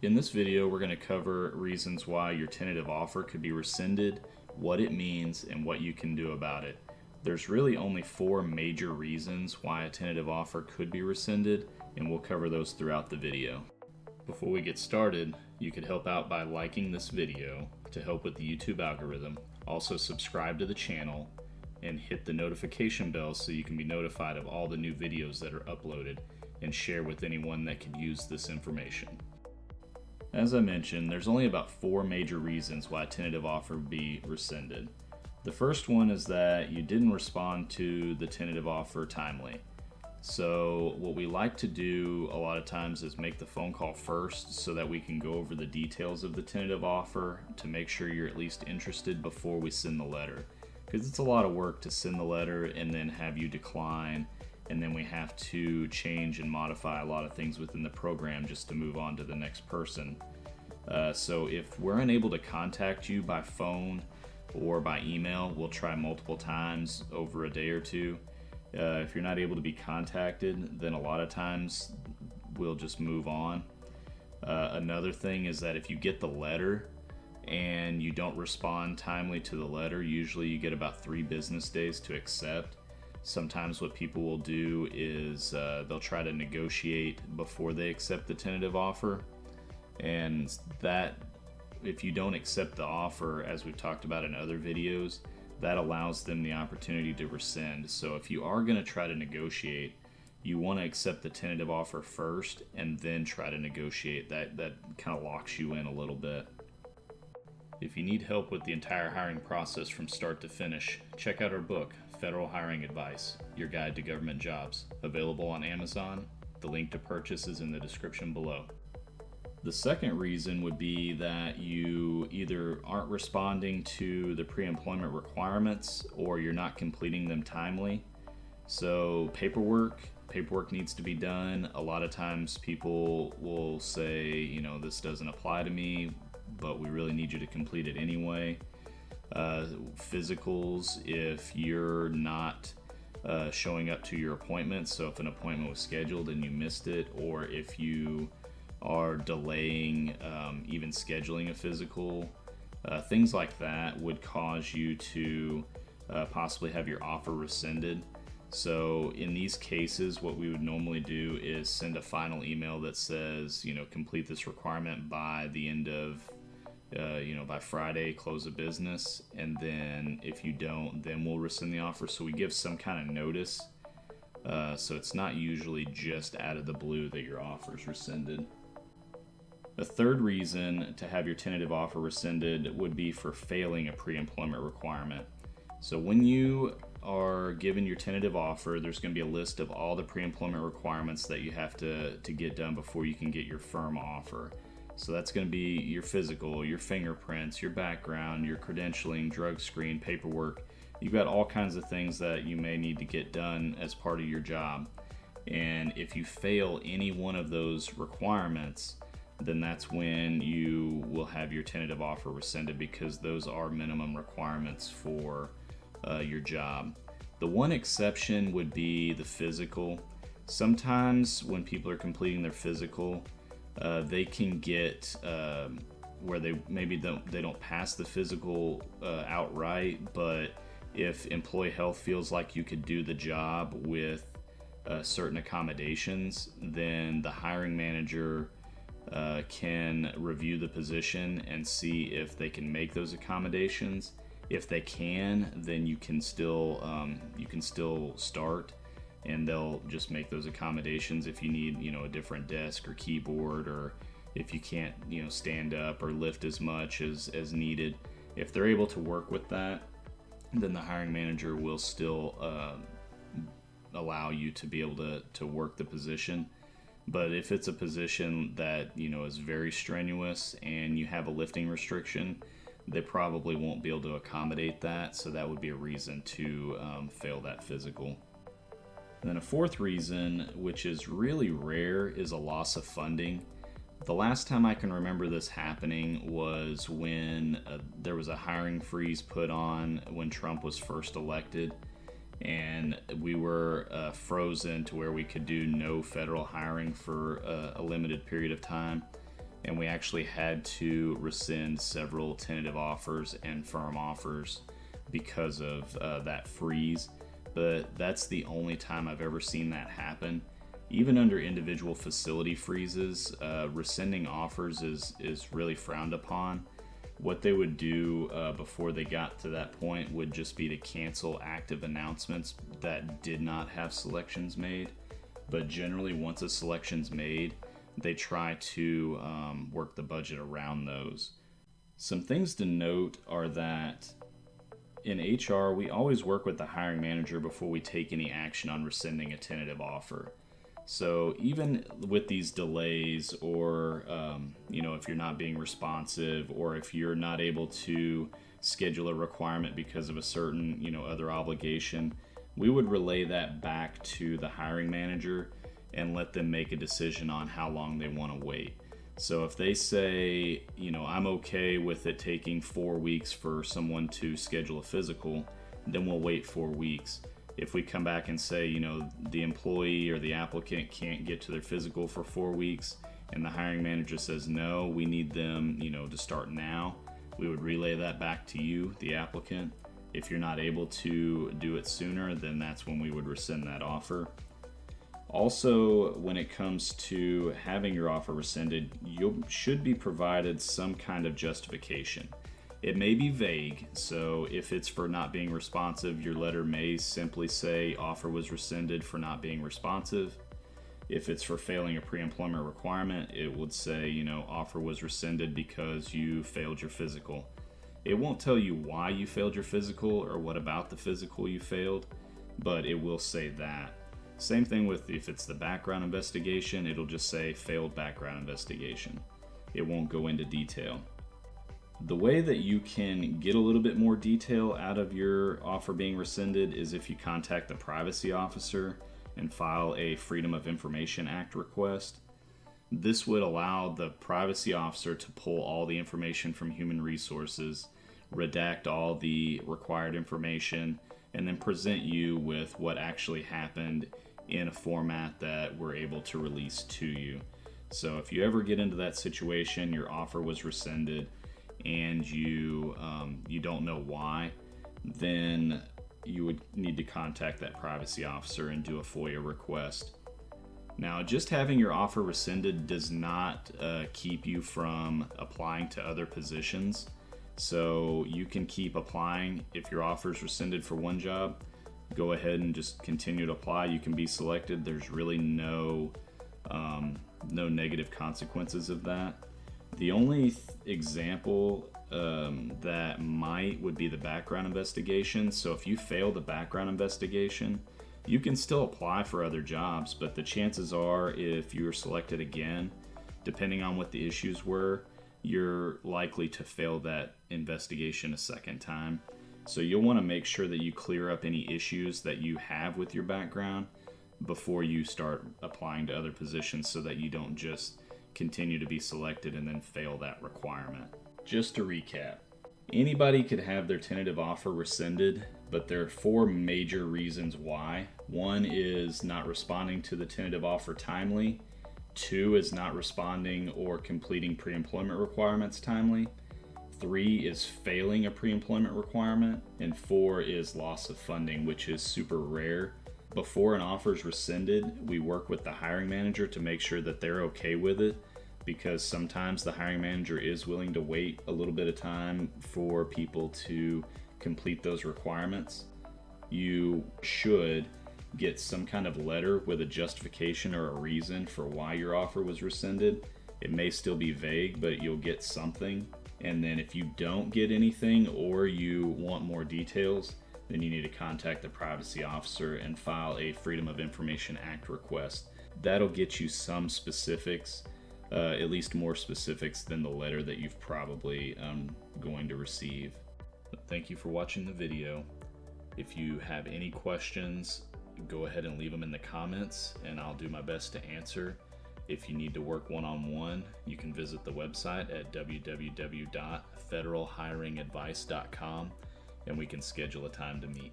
In this video, we're going to cover reasons why your tentative offer could be rescinded, what it means, and what you can do about it. There's really only 4 major reasons why a tentative offer could be rescinded, and we'll cover those throughout the video. Before we get started, you could help out by liking this video to help with the YouTube algorithm. Also subscribe to the channel and hit the notification bell so you can be notified of all the new videos that are uploaded, and share with anyone that could use this information. As I mentioned, there's only about 4 major reasons why a tentative offer would be rescinded. The first one is that you didn't respond to the tentative offer timely. So what we like to do a lot of times is make the phone call first so that we can go over the details of the tentative offer to make sure you're at least interested before we send the letter. Because it's a lot of work to send the letter and then have you decline, and then we have to change and modify a lot of things within the program just to move on to the next person. So if we're unable to contact you by phone or by email, we'll try multiple times over a day or two. If you're not able to be contacted, then a lot of times we'll just move on. Another thing is that if you get the letter and you don't respond timely to the letter, usually you get about 3 business days to accept. Sometimes what people will do is they'll try to negotiate before they accept the tentative offer, and that, if you don't accept the offer, as we've talked about in other videos, that allows them the opportunity to rescind. So if you are going to try to negotiate, you want to accept the tentative offer first and then try to negotiate. That kind of locks you in a little bit. If you need help with the entire hiring process from start to finish, check out our book, Federal Hiring Advice, Your Guide to Government Jobs, available on Amazon. The link to purchase is in the description below. The second reason would be that you either aren't responding to the pre-employment requirements or you're not completing them timely. So paperwork needs to be done. A lot of times people will say, this doesn't apply to me, but we really need you to complete it anyway. Physicals, if you're not showing up to your appointment, so if an appointment was scheduled and you missed it, or if you are delaying even scheduling a physical, things like that would cause you to possibly have your offer rescinded. So in these cases, what we would normally do is send a final email that says, complete this requirement by the end of by Friday, close of business, and then if you don't, then we'll rescind the offer. So we give some kind of notice. So it's not usually just out of the blue that your offer is rescinded. A third reason to have your tentative offer rescinded would be for failing a pre-employment requirement. So when you are given your tentative offer, there's going to be a list of all the pre-employment requirements that you have to get done before you can get your firm offer. So that's going to be your physical, your fingerprints, your background, your credentialing, drug screen, paperwork. You've got all kinds of things that you may need to get done as part of your job. And if you fail any one of those requirements, then that's when you will have your tentative offer rescinded, because those are minimum requirements for your job. The one exception would be the physical. Sometimes when people are completing their physical, they can get where they don't pass the physical outright, but if employee health feels like you could do the job with certain accommodations, then the hiring manager can review the position and see if they can make those accommodations. If they can, then you can still start, and they'll just make those accommodations. If you need, a different desk or keyboard, or if you can't, stand up or lift as much as needed, if they're able to work with that, then the hiring manager will still allow you to be able to work the position. But if it's a position that, is very strenuous and you have a lifting restriction, they probably won't be able to accommodate that. So that would be a reason to fail that physical. And then a fourth reason, which is really rare, is a loss of funding. The last time I can remember this happening was when there was a hiring freeze put on when Trump was first elected, and we were frozen to where we could do no federal hiring for a limited period of time. and we actually had to rescind several tentative offers and firm offers because of that freeze. But that's the only time I've ever seen that happen. Even under individual facility freezes, rescinding offers is really frowned upon. What they would do before they got to that point would just be to cancel active announcements that did not have selections made. But generally, once a selection's made, they try to work the budget around those. Some things to note are that in HR, we always work with the hiring manager before we take any action on rescinding a tentative offer. So even with these delays, or if you're not being responsive, or if you're not able to schedule a requirement because of a certain other obligation, we would relay that back to the hiring manager and let them make a decision on how long they want to wait. So if they say, I'm okay with it taking 4 weeks for someone to schedule a physical, then we'll wait 4 weeks. If we come back and say, the employee or the applicant can't get to their physical for 4 weeks, and the hiring manager says, no, we need them, to start now, we would relay that back to you, the applicant. If you're not able to do it sooner, then that's when we would rescind that offer. Also, when it comes to having your offer rescinded, you should be provided some kind of justification. It may be vague, so if it's for not being responsive, your letter may simply say offer was rescinded for not being responsive. If it's for failing a pre-employment requirement, it would say, offer was rescinded because you failed your physical. It won't tell you why you failed your physical or what about the physical you failed, but it will say that. Same thing with if it's the background investigation, it'll just say failed background investigation. It won't go into detail. The way that you can get a little bit more detail out of your offer being rescinded is if you contact the privacy officer and file a Freedom of Information Act request. This would allow the privacy officer to pull all the information from human resources, redact all the required information, and then present you with what actually happened in a format that we're able to release to you. So if you ever get into that situation, your offer was rescinded, and you don't know why, then you would need to contact that privacy officer and do a FOIA request. Now, just having your offer rescinded does not keep you from applying to other positions. So you can keep applying. If your offer is rescinded for one job, go ahead and just continue to apply. You can be selected. There's really no negative consequences of that. The only example that would be the background investigation. So if you fail the background investigation, you can still apply for other jobs, but the chances are, if you're selected again, depending on what the issues were, you're likely to fail that investigation a second time. So you'll want to make sure that you clear up any issues that you have with your background before you start applying to other positions, so that you don't just continue to be selected and then fail that requirement. Just to recap, anybody could have their tentative offer rescinded, but there are 4 major reasons why. 1 is not responding to the tentative offer timely. 2 is not responding or completing pre-employment requirements timely. 3 is failing a pre-employment requirement. And 4 is loss of funding, which is super rare. Before an offer is rescinded, we work with the hiring manager to make sure that they're okay with it, because sometimes the hiring manager is willing to wait a little bit of time for people to complete those requirements. You should get some kind of letter with a justification or a reason for why your offer was rescinded. It may still be vague, but you'll get something. And then if you don't get anything, or you want more details, then you need to contact the privacy officer and file a Freedom of Information Act request. That'll get you some specifics, at least more specifics than the letter that you've probably going to receive. Thank you for watching the video. If you have any questions, go ahead and leave them in the comments, and I'll do my best to answer. If you need to work one-on-one, you can visit the website at www.federalhiringadvice.com, and we can schedule a time to meet.